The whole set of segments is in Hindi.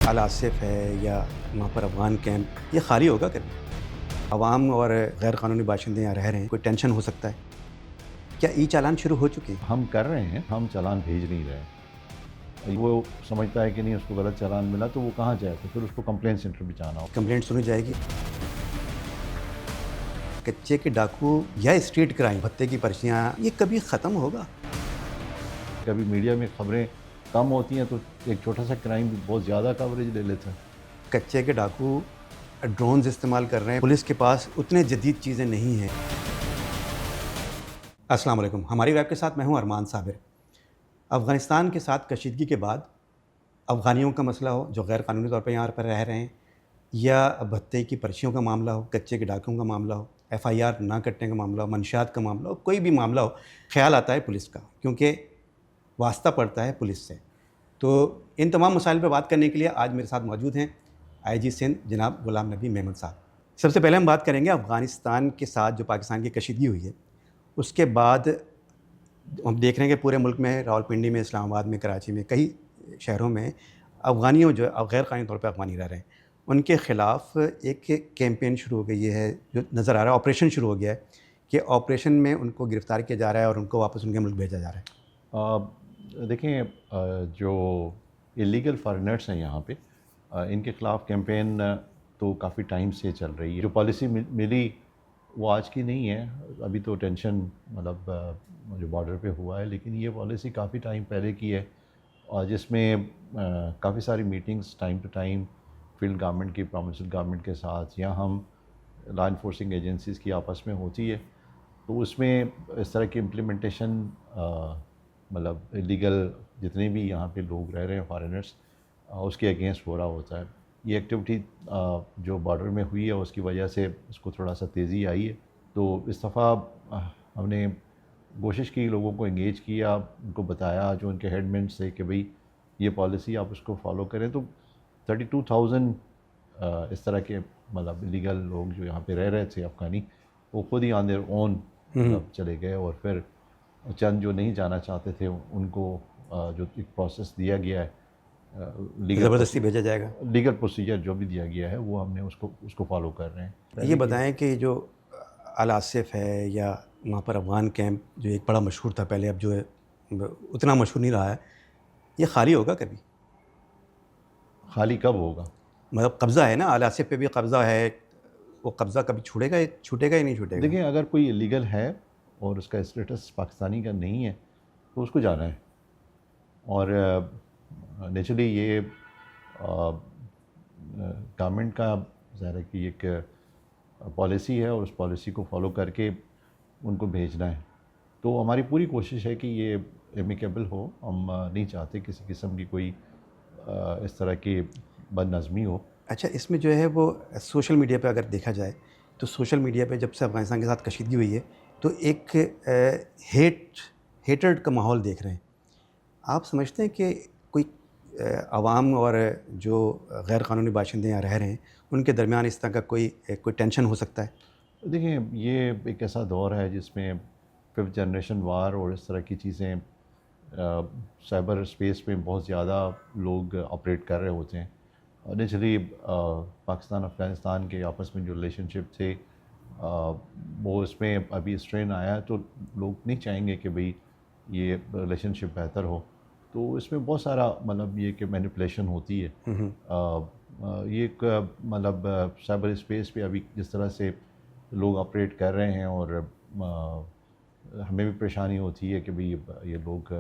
अल आसिफ है या वहाँ पर अफ़गान कैंप, ये खाली होगा कभी? अवाम और गैर कानूनी बाशिंदे यहाँ रह रहे हैं, कोई टेंशन हो सकता है? क्या ई चालान शुरू हो चुके हैं? हम कर रहे हैं, हम चालान भेज नहीं रहे। वो समझता है कि नहीं उसको गलत चालान मिला तो वो कहाँ जाए, तो फिर उसको कंप्लेंट सेंटर भी जाना होगा। कंप्लेंट सुनी जाएगी? कच्चे के डाकू या स्ट्रीट क्राइम, भत्ते की पर्चियाँ, ये कभी ख़त्म होगा? कभी मीडिया में खबरें कम होती हैं तो एक छोटा सा क्राइम भी बहुत ज़्यादा कवरेज ले लेता है। कच्चे के डाकू ड्रोन्स इस्तेमाल कर रहे हैं, पुलिस के पास उतने जदीद चीज़ें नहीं हैं। अस्सलाम वालेकुम, हमारी वेब के साथ मैं हूँ अरमान साबिर। अफ़गानिस्तान के साथ कशीदगी के बाद अफ़गानियों का मसला हो जो गैर कानूनी तौर पर यहाँ पर रह रहे हैं, या भत्ते की पर्चियों का मामला हो, कच्चे के डाकुओं का मामला हो, एफआईआर ना कटने का मामला हो, मंशियात का मामला हो, कोई भी मामला हो, ख्याल आता है पुलिस का, क्योंकि वास्ता पड़ता है पुलिस से। तो इन तमाम मसाइल पर बात करने के लिए आज मेरे साथ मौजूद हैं आईजी सिंध जनाब गुलाम नबी मेमन साहब। सबसे पहले हम बात करेंगे अफ़गानिस्तान के साथ जो पाकिस्तान की कशीदगी हुई है, उसके बाद हम देख रहे हैं कि पूरे मुल्क में, रावलपिंडी में, इस्लामाबाद में, कराची में, कई शहरों में अफ़गानियों जो गैर कानूनी तौर पर अफ़गानी रह रहे हैं, उनके ख़िलाफ़ एक कैंपेन शुरू हो गई है, जो नज़र आ रहा है, ऑपरेशन शुरू हो गया है कि ऑपरेशन में उनको गिरफ़्तार किया जा रहा है और उनको वापस उनके मुल्क भेजा जा रहा है। देखें, जो इलीगल फॉरेनर्स हैं यहाँ पे, इनके ख़िलाफ़ कैंपेन तो काफ़ी टाइम से चल रही है। जो पॉलिसी मिली वो आज की नहीं है, अभी तो टेंशन मतलब जो बॉर्डर पे हुआ है, लेकिन ये पॉलिसी काफ़ी टाइम पहले की है और जिसमें काफ़ी सारी meetings time to time field government की, प्रोविंशियल गवर्नमेंट के साथ या हम लॉ इन्फोर्सिंग एजेंसीज़ की आपस में होती है। तो उसमें इस तरह की इम्प्लीमेंटेशन मतलब इलीगल जितने भी यहाँ पे लोग रह रहे हैं फॉरेनर्स, उसके अगेंस्ट हो रहा होता है। ये एक्टिविटी जो बॉर्डर में हुई है उसकी वजह से उसको थोड़ा सा तेज़ी आई है। तो इस दफ़ा हमने कोशिश की, लोगों को एंगेज किया, उनको बताया जो उनके हेडमैन से कि भाई ये पॉलिसी आप उसको फॉलो करें। तो 32,000 इस तरह के मतलब इलीगल लोग जो यहाँ पे रह रहे थे अफ़गानी, वो खुद ही ऑन देयर ओन मतलब चले गए और फिर चंद जो नहीं जाना चाहते थे उनको जो एक प्रोसेस दिया गया है, ज़बरदस्ती भेजा जाएगा। लीगल प्रोसीजर जो भी दिया गया है वो हमने उसको फॉलो कर रहे हैं। ये बताएं कि जो अल आसिफ है या वहाँ पर अफ़गान कैंप जो एक बड़ा मशहूर था पहले, अब जो है उतना मशहूर नहीं रहा है, ये खाली होगा कभी? खाली कब होगा? मतलब कब्ज़ा है ना, अल आसिफ पे भी कब्ज़ा है, वो कब्ज़ा कभी छूटेगा या नहीं छूटेगा? देखिए, अगर कोई इलीगल है और उसका स्टेटस पाकिस्तानी का नहीं है तो उसको जाना है। और नेचुरली ये गवर्नमेंट का ज़ाहिर है कि एक पॉलिसी है और उस पॉलिसी को फॉलो करके उनको भेजना है। तो हमारी पूरी कोशिश है कि ये एमिकेबल हो। हम नहीं चाहते किसी किस्म की कोई इस तरह की बदनज़मी हो। अच्छा, इसमें जो है वो सोशल मीडिया पे अगर देखा जाए, तो सोशल मीडिया पे जब से अफ़गानिस्तान के साथ कशीदगी हुई है, तो एक हेट्रेड का माहौल देख रहे हैं। आप समझते हैं कि कोई अवाम और जो गैर कानूनी बाशिंदे यहाँ रह रहे हैं, उनके दरमियान इस तरह का कोई टेंशन हो सकता है? देखिए, ये एक ऐसा दौर है जिसमें फिफ्थ जनरेशन वार और इस तरह की चीज़ें साइबर स्पेस में बहुत ज़्यादा लोग ऑपरेट कर रहे होते हैं। नेचुरली पाकिस्तान अफ़गानिस्तान के आपस में जो रिलेशनशिप थे, वो इसमें अभी स्ट्रेन आया है, तो लोग नहीं चाहेंगे कि भाई ये रिलेशनशिप बेहतर हो। तो इसमें बहुत सारा मतलब ये कि मैनिपुलेशन होती है। ये एक मतलब साइबर स्पेस पे अभी जिस तरह से लोग ऑपरेट कर रहे हैं और हमें भी परेशानी होती है कि भाई ये लोग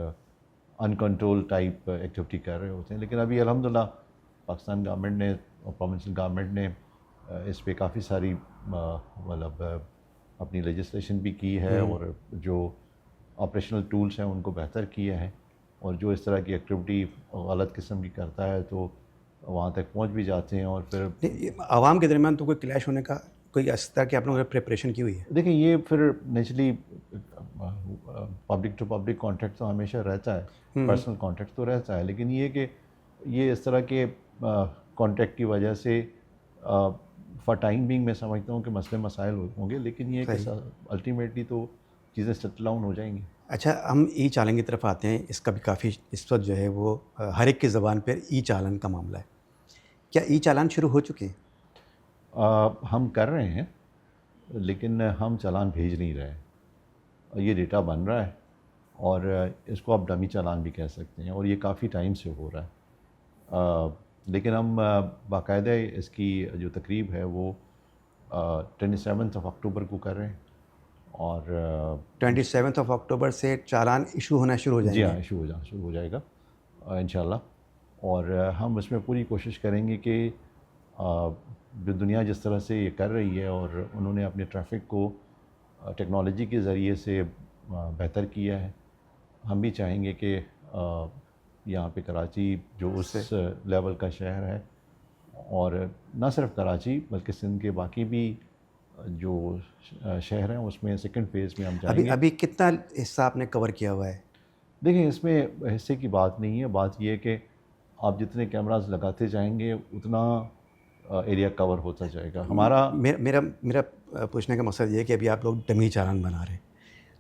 अनकंट्रोल टाइप एक्टिविटी कर रहे होते हैं। लेकिन अभी अल्हम्दुलिल्लाह पाकिस्तान गवर्नमेंट ने और प्रोविंशियल गवर्नमेंट ने इस पे काफ़ी सारी मतलब अपनी लेजिस्लेशन भी की है और जो ऑपरेशनल टूल्स हैं उनको बेहतर किए हैं। और जो इस तरह की एक्टिविटी गलत किस्म की करता है तो वहाँ तक पहुँच भी जाते हैं और फिर नहीं, आवाम के दरमियान तो कोई क्लैश होने का कोई इस तरह की आप लोगों ने प्रिपरेशन की हुई है? देखिए, ये फिर naturally public to public contact तो हमेशा रहता है, पर्सनल कांटेक्ट तो रहता है, लेकिन ये कि ये इस तरह के कांटेक्ट की वजह से फॉर टाइम बिंग मैं समझता हूँ कि मसले मसाइल होंगे, लेकिन ये कि अल्टीमेटली तो चीज़ें सेटल डाउन हो जाएंगी। अच्छा, हम ई चालन की तरफ आते हैं। इसका भी काफ़ी इस वक्त जो है वो हर एक की ज़बान पर ई चालन का मामला है। क्या ई चालान शुरू हो चुके हैं? हम कर रहे हैं, लेकिन हम चालान भेज नहीं रहे हैं। ये डेटा बन रहा है और इसको आप डमी चालान भी कह सकते हैं, और ये काफ़ी टाइम से हो रहा है। लेकिन हम बाकायदा इसकी जो तकरीब है वो 27 अक्टूबर को कर रहे हैं, और 27 अक्टूबर से चालान इशू होना शुरू हो जी जाएंगे। हाँ, शुरू हो जाएगा इंशाल्लाह। और हम इसमें पूरी कोशिश करेंगे कि जो दुनिया जिस तरह से ये कर रही है, और उन्होंने अपने ट्रैफिक को टेक्नोलॉजी के ज़रिए से बेहतर किया है, हम भी चाहेंगे कि यहाँ पे कराची जो उस लेवल का शहर है, और न सिर्फ कराची बल्कि सिंध के बाकी भी जो शहर हैं उसमें सेकंड फेज़ में हम अभी जाएंगे। अभी कितना हिस्सा आपने कवर किया हुआ है? देखिए, इसमें हिस्से की बात नहीं है, बात यह है कि आप जितने कैमरास लगाते जाएंगे उतना एरिया कवर होता जाएगा। हमारा मेरा पूछने का मकसद ये है कि अभी आप लोग डमी चालान बना रहे हैं,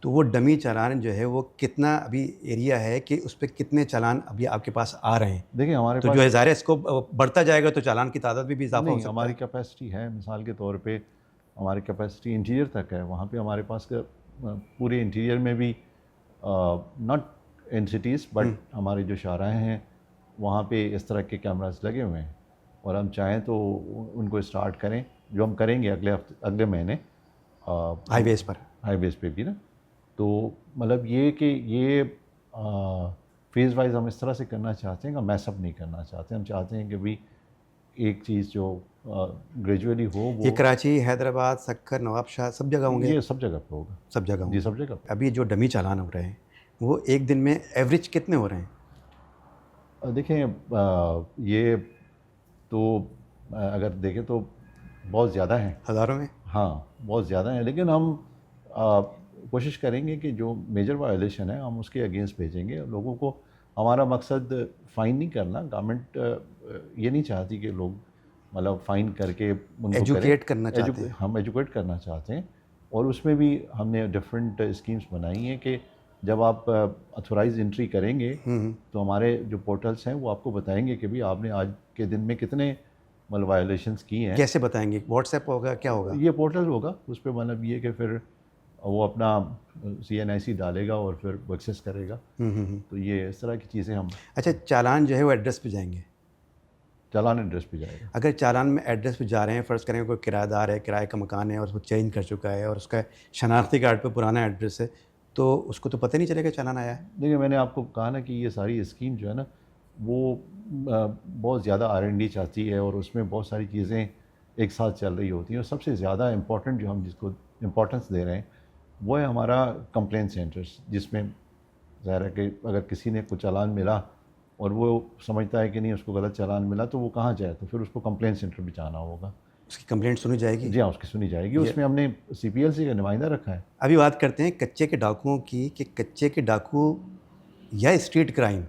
तो वो डमी चालान जो है वो कितना अभी एरिया है कि उस पर कितने चालान अभी आपके पास आ रहे हैं? देखिए, हमारे तो पास जो है ज़ाहिर है इसको बढ़ता जाएगा तो चालान की तादाद भी इजाफा हो नहीं, सकता हमारी है। कैपेसिटी है। मिसाल के तौर पे हमारी कैपेसिटी इंटीरियर तक है, वहाँ पे हमारे पास पूरे इंटीरियर में भी नॉट इन सिटीज़ बट हमारे जो शाहराहें हैं वहाँ पे इस तरह के कैमरास लगे हुए हैं, और हम चाहें तो उनको स्टार्ट करें, जो हम करेंगे अगले महीने हाईवेज़ पर। हाईवेज़ पे भी ना। तो मतलब ये कि ये फेज़ वाइज हम इस तरह से करना चाहते हैं कि मैसअप नहीं करना चाहते। हम चाहते हैं कि भाई एक चीज़ जो ग्रेजुअली हो वो ये कराची, हैदराबाद, सक्कर, नवाबशाह सब जगह होंगे? ये सब जगह पे होगा। सब जगह जी, होंगे। सब जगह पे। अभी जो डमी चालान हो रहे हैं वो एक दिन में एवरेज कितने हो रहे हैं? देखें, ये तो अगर देखें तो बहुत ज़्यादा हैं। हज़ारों में? हाँ, बहुत ज़्यादा हैं, लेकिन हम कोशिश करेंगे कि जो मेजर वायलेशन है हम उसके अगेंस्ट भेजेंगे लोगों को। हमारा मकसद फ़ाइन नहीं करना। गवर्नमेंट ये नहीं चाहती कि लोग मतलब फ़ाइन करके उनको एजुकेट करना चाहते हैं। हम एजुकेट करना चाहते हैं, और उसमें भी हमने डिफरेंट स्कीम्स बनाई हैं कि जब आप अथोराइज एंट्री करेंगे तो हमारे जो पोर्टल्स हैं वो आपको बताएंगे कि भाई आपने आज के दिन में कितने मतलब वायलेशंस की हैं। कैसे बताएंगे? व्हाट्सएप होगा, क्या होगा? ये पोर्टल होगा, उस पर मतलब ये कि फिर वो अपना CNIC डालेगा और फिर वो एक्सेस करेगा। तो ये इस तरह की चीज़ें हम अच्छा, चालान जो है वो एड्रेस पे जाएंगे? चालान एड्रेस पे जाएगा। अगर चालान में एड्रेस पे जा रहे हैं, फ़र्ज़ करें कोई किराएदार है, किराए का मकान है और उसको चेंज कर चुका है और उसका शनाख्ती कार्ड पे पुराना एड्रेस है, तो उसको तो पता नहीं चलेगा चालान आया है। देखिए, मैंने आपको कहा ना कि ये सारी स्कीम जो है ना वो बहुत ज़्यादा R&D चाहती है, और उसमें बहुत सारी चीज़ें एक साथ चल रही होती हैं। और सबसे ज़्यादा इम्पॉर्टेंट जो हम जिसको इम्पोर्टेंस दे रहे हैं वो है हमारा कंप्लेंट सेंटर्स, जिसमें ज़ाहिर है कि अगर किसी ने कुछ चालान मिला और वो समझता है कि नहीं उसको गलत चालान मिला, तो वो कहाँ जाए, तो फिर उसको कंप्लेंट सेंटर भी जाना होगा। उसकी कंप्लेंट सुनी जाएगी? जी हाँ, उसकी सुनी जाएगी। उसमें हमने CPLC का नुमाइंदा रखा है। अभी बात करते हैं कच्चे के डाकुओं की, कि कच्चे के डाकू या स्ट्रीट क्राइम,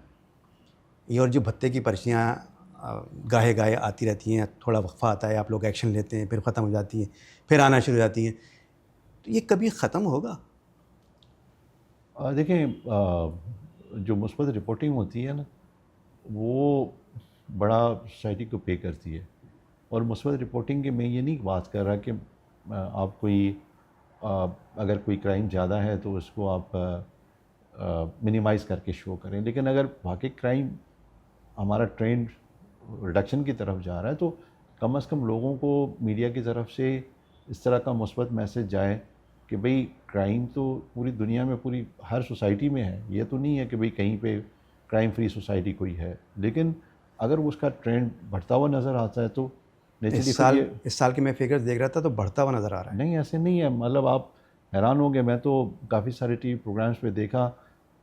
ये और जो भत्ते की पर्चियाँ गाहे गाहे आती रहती हैं, थोड़ा वक्फा आता है, आप लोग एक्शन लेते हैं, फिर ख़त्म हो जाती हैं, फिर आना शुरू हो जाती हैं, तो ये कभी ख़त्म होगा? देखें, जो मुस्बत रिपोर्टिंग होती है ना वो बड़ा सोसाइटी को पे करती है। और मुस्बत रिपोर्टिंग के मैं ये नहीं बात कर रहा कि आप कोई अगर कोई क्राइम ज़्यादा है तो उसको आप मिनिमाइज़ करके शो करें, लेकिन अगर वाकई क्राइम हमारा ट्रेंड रिडक्शन की तरफ जा रहा है तो कम से कम लोगों को मीडिया की तरफ से इस तरह का मुस्बत मैसेज जाए कि भाई क्राइम तो पूरी दुनिया में, पूरी हर सोसाइटी में है। ये तो नहीं है कि भाई कहीं पे क्राइम फ्री सोसाइटी कोई है, लेकिन अगर उसका ट्रेंड बढ़ता हुआ नज़र आता है तो इस साल के मैं फिगर्स देख रहा था तो बढ़ता हुआ नज़र आ रहा है। नहीं, ऐसे नहीं है। मतलब आप हैरान होंगे, मैं तो काफ़ी सारे TV प्रोग्राम्स पे देखा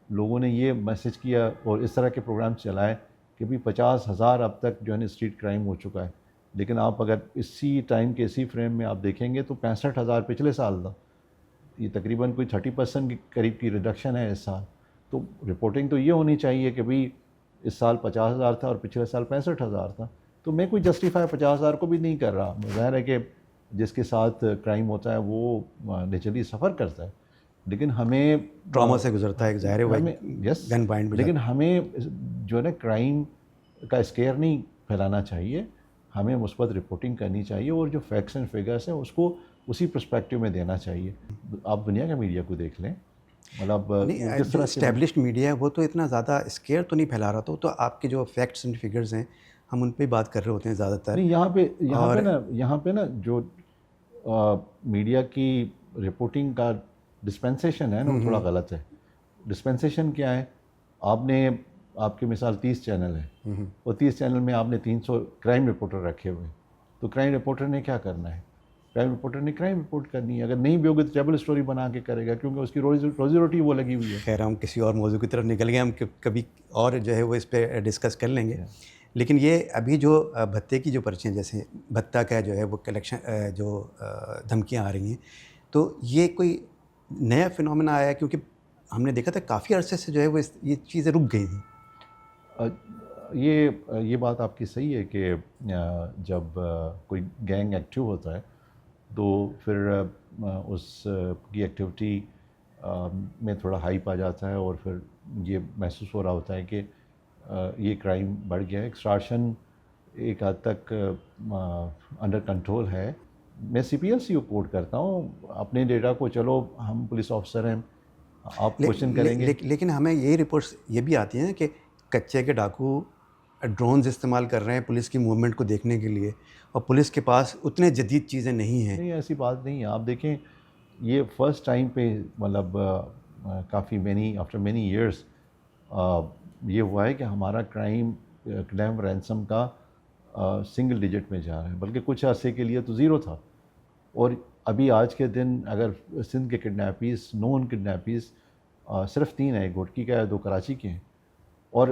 लोगों ने ये मैसेज किया और इस तरह के प्रोग्राम चलाए कि भाई 50,000 अब तक जो है ना स्ट्रीट क्राइम हो चुका है। लेकिन आप अगर इसी टाइम के इसी फ्रेम में आप देखेंगे तो 65,000 पिछले साल था। ये तकरीबन कोई 30% के करीब की रिडक्शन है इस साल। तो रिपोर्टिंग तो ये होनी चाहिए कि भाई इस साल 50,000 था और पिछले साल 65,000 था। तो मैं कोई जस्टिफाई 50,000 को भी नहीं कर रहा। ज़ाहिर है कि जिसके साथ क्राइम होता है वो नेचुरली सफ़र करता है, लेकिन हमें ट्रॉमा से गुजरता है, ज़ाहिर है, यस गन पॉइंट। लेकिन हमें जो है ना क्राइम का स्केयर नहीं फैलाना चाहिए। हमें मुस्बत रिपोर्टिंग करनी चाहिए और जो फैक्ट्स एंड फिगर्स हैं उसको उसी पर्सपेक्टिव में देना चाहिए। आप दुनिया के मीडिया को देख लें, मतलब वो नहीं, किस जो तरह से इस्टेब्लिश्ड मीडिया है वो तो इतना ज़्यादा स्केयर तो नहीं फैला रहा, तो आपके जो फैक्ट्स एंड फिगर्स हैं हम उन पे बात कर रहे होते हैं ज़्यादातर। नहीं, और यहाँ पे ना जो मीडिया की रिपोर्टिंग का डिस्पेंसेशन है ना वो थोड़ा गलत है। डिस्पेंसेशन क्या है? आपने आपके मिसाल 30 चैनल है और 30 चैनल में आपने 300 क्राइम रिपोर्टर रखे हुए हैं, तो क्राइम रिपोर्टर ने क्या करना है? क्राइम रिपोर्टर ने क्राइम रिपोर्ट करनी है। अगर नहीं भी होगी तो ट्रैवल स्टोरी बना के करेगा, क्योंकि उसकी रोजी रोटी वो लगी हुई है। खैर हम किसी और मौजू की तरफ निकल गए, हम कभी और जो है वो इस पर डिस्कस कर लेंगे। लेकिन ये अभी जो भत्ते की जो पर्चियाँ, जैसे भत्ता का जो है वो कलेक्शन, जो धमकियाँ आ रही हैं, तो ये कोई नया फिनोमेना आया है? क्योंकि हमने देखा था काफ़ी अरसे से जो है वो ये चीज़ें रुक गई थी। अ, ये बात आपकी सही है कि जब कोई गैंग एक्टिव होता है तो फिर उस की एक्टिविटी में थोड़ा हाइप आ जाता है और फिर ये महसूस हो रहा होता है कि ये क्राइम बढ़ गया है। एक्सटॉर्शन एक हद तक अंडर कंट्रोल है। मैं CPLC को कोट करता हूँ, अपने डेटा को, चलो हम पुलिस ऑफिसर हैं, आप क्वेश्चन करेंगे। लेकिन हमें यही रिपोर्ट्स ये भी आती हैं कि कच्चे के डाकू ड्रोन्स इस्तेमाल कर रहे हैं पुलिस की मूवमेंट को देखने के लिए, और पुलिस के पास उतने जदीद चीज़ें नहीं हैं। नहीं, ऐसी बात नहीं है। आप देखें, ये फर्स्ट टाइम पे मतलब काफ़ी आफ्टर मैनी ईयर्स ये हुआ है कि हमारा क्राइम रैंसम का सिंगल डिजिट में जा रहा है, बल्कि कुछ अरसे के लिए तो ज़ीरो था। और अभी आज के दिन अगर सिंध के किडनैपीज़, नोन किडनैपीज़ सिर्फ 3 हैं, एक घोटकी का है, 2 कराची के हैं। और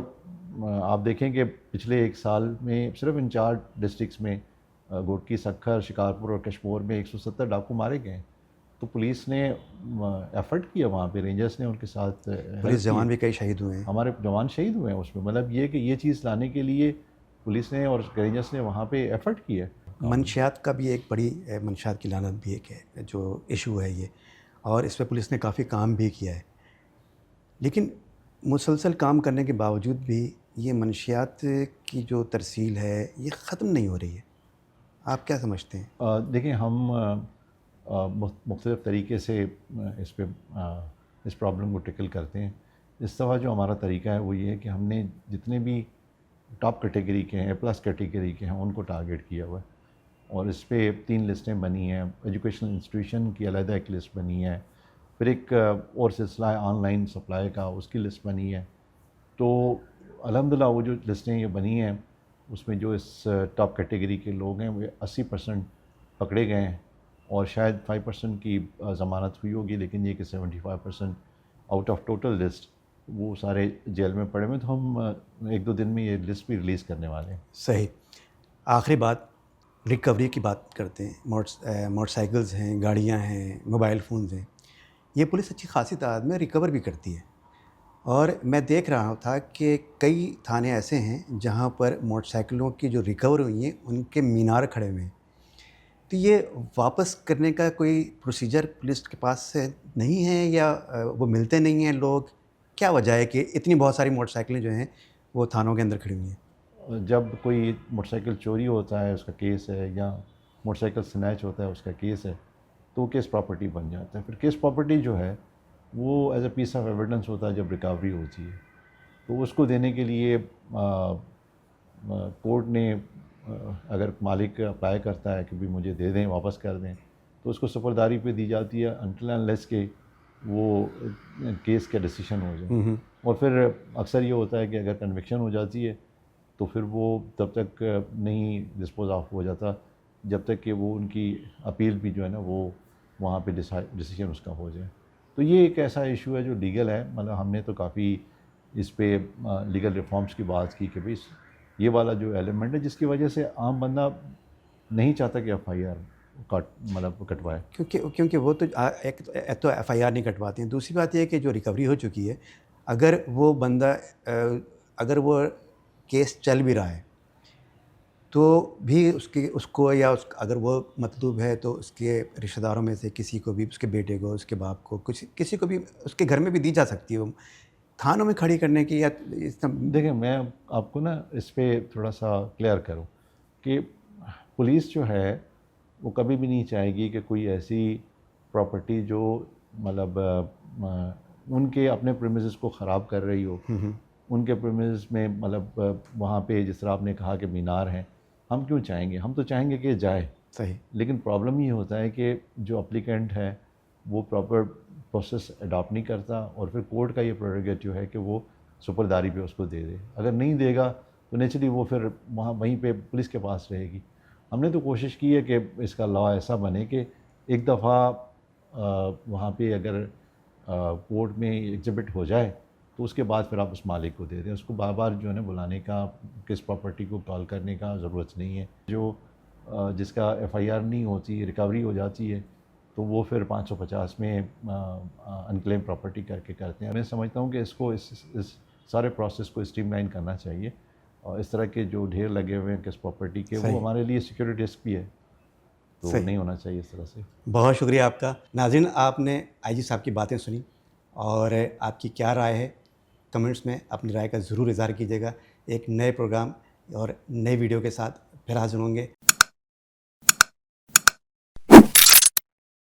आप देखें कि पिछले 1 साल में सिर्फ इन 4 डिस्ट्रिक्ट्स में घोटकी, सक्खर, शिकारपुर और कश्मीर में 170 डाकू मारे गए। तो पुलिस ने एफर्ट किया, वहाँ पे रेंजर्स ने उनके साथ पुलिस जवान भी कई शहीद हुए हैं। हमारे जवान शहीद हुए हैं उसमें। मतलब ये कि ये चीज़ लाने के लिए पुलिस ने और रेंजर्स ने वहाँ पे एफर्ट किया। मंशियात का भी एक बड़ी मंशियात की लानत भी एक है जो इशू है ये, और इस पर पुलिस ने काफ़ी काम भी किया है। लेकिन मुसलसल काम करने के बावजूद भी ये मंशियात की जो तरसील है ये ख़त्म नहीं हो रही है। आप क्या समझते हैं? देखिए, हम मुख्तलिफ़ तरीके से इस प्रॉब्लम को टैकल करते हैं। इस दफ़ा जो हमारा तरीका है वो ये है कि हमने जितने भी टॉप कैटेगरी के हैं, A+ कैटेगरी के हैं, उनको टारगेट किया हुआ है। और इस पे 3 लिस्टें बनी हैं। एजुकेशनल इंस्टीट्यूशन की अलग एक लिस्ट बनी है, फिर एक और सिलसिला है ऑनलाइन सप्लाई का, उसकी लिस्ट बनी है। तो अल्हम्दुलिल्लाह वो जो लिस्टें ये बनी हैं उसमें जो इस टॉप कैटेगरी के लोग हैं वो 80% पकड़े गए हैं, और शायद 5% की ज़मानत हुई होगी, लेकिन ये कि 75% आउट ऑफ टोटल लिस्ट वो सारे जेल में पड़े हुए। तो हम 1-2 दिन में ये लिस्ट भी रिलीज़ करने वाले हैं। सही। आखिरी बात, रिकवरी की बात करते हैं। मोटरसाइकिल्स हैं, गाड़ियाँ हैं, मोबाइल फ़ोन्स हैं, ये पुलिस अच्छी खासी तादाद में रिकवर भी करती है। और मैं देख रहा था कि कई थाने ऐसे हैं जहाँ पर मोटरसाइकिलों की जो रिकवर हुई हैं उनके मीनार खड़े हुए हैं। तो ये वापस करने का कोई प्रोसीजर पुलिस के पास से नहीं है, या वो मिलते नहीं हैं लोग? क्या वजह है कि इतनी बहुत सारी मोटरसाइकिलें जो हैं वो थानों के अंदर खड़ी हुई हैं? जब कोई मोटरसाइकिल चोरी होता है उसका केस है, या मोटरसाइकिल स्नैच होता है उसका केस है, तो केस प्रॉपर्टी बन जाता है। फिर केस प्रॉपर्टी जो है वो as a piece of evidence होता है जब रिकवरी होती है। तो उसको देने के लिए कोर्ट ने अगर मालिक अप्लाई करता है कि भी मुझे दे दें, वापस कर दें, तो उसको सुपरदारी पे दी जाती है अनटिल अनलेस के वो केस का डिसीजन हो जाए। और फिर अक्सर ये होता है कि अगर कन्विक्शन हो जाती है तो फिर वो तब तक नहीं डिस्पोज ऑफ हो जाता जब तक कि वो उनकी अपील भी जो है ना वो वहाँ पे डिसीजन उसका हो जाए। तो ये एक ऐसा इशू है जो लीगल है। मतलब हमने तो काफ़ी इस पे लीगल रिफॉर्म्स की बात की कि भाई ये वाला जो एलिमेंट है जिसकी वजह से आम बंदा नहीं चाहता कि FIR कटवाए, क्योंकि वो तो एक तो FIR नहीं कटवाते हैं। दूसरी बात यह है कि जो रिकवरी हो चुकी है, अगर वो बंदा अगर वो केस चल भी रहा है तो भी उसको या अगर वो मतलूब है तो उसके रिश्तेदारों में से किसी को भी, उसके बेटे को, उसके बाप को, किसी को भी उसके घर में भी दी जा सकती है वो थानों में खड़ी करने की। या देखिए, मैं आपको ना इस पे थोड़ा सा क्लियर करूं कि पुलिस जो है वो कभी भी नहीं चाहेगी कि कोई ऐसी प्रॉपर्टी जो मतलब उनके अपने प्रीमिसेस को ख़राब कर रही हो, उनके प्रीमिसेस में मतलब वहाँ पे जिस तरह आपने कहा कि मीनार हैं, हम क्यों चाहेंगे? हम तो चाहेंगे कि जाए। सही। लेकिन प्रॉब्लम ये होता है कि जो अप्लीकेंट है वो प्रॉपर प्रोसेस अडॉप्ट नहीं करता और फिर कोर्ट का ये प्रेरोगेटिव है कि वो सुपरदारी पे उसको दे दे। अगर नहीं देगा तो नेचुरली वो फिर वहाँ वहीं पे पुलिस के पास रहेगी। हमने तो कोशिश की है कि इसका लॉ ऐसा बने कि एक दफ़ा वहाँ पे अगर कोर्ट में एग्जिबिट हो जाए तो उसके बाद फिर आप उस मालिक को दे दें। उसको बार बार जो है ना बुलाने का, किस प्रॉपर्टी को कॉल करने का ज़रूरत नहीं है। जो जिसका एफआईआर नहीं होती, रिकवरी हो जाती है, तो वो फिर 550 में अनक्लेम प्रॉपर्टी करके करते हैं। मैं समझता हूँ कि इसको इस सारे प्रोसेस को स्ट्रीमलाइन करना चाहिए और इस तरह के जो ढेर लगे हुए हैं किस प्रॉपर्टी के, वो हमारे लिए सिक्योरिटी रिस्क भी है, तो नहीं होना चाहिए इस तरह से। बहुत शुक्रिया आपका। नाज़रीन, आपने आईजी साहब की बातें सुनी और आपकी क्या राय है, कमेंट्स में अपनी राय का ज़रूर इज़हार कीजिएगा। एक नए प्रोग्राम और नए वीडियो के साथ फिर हाज़िर होंगे।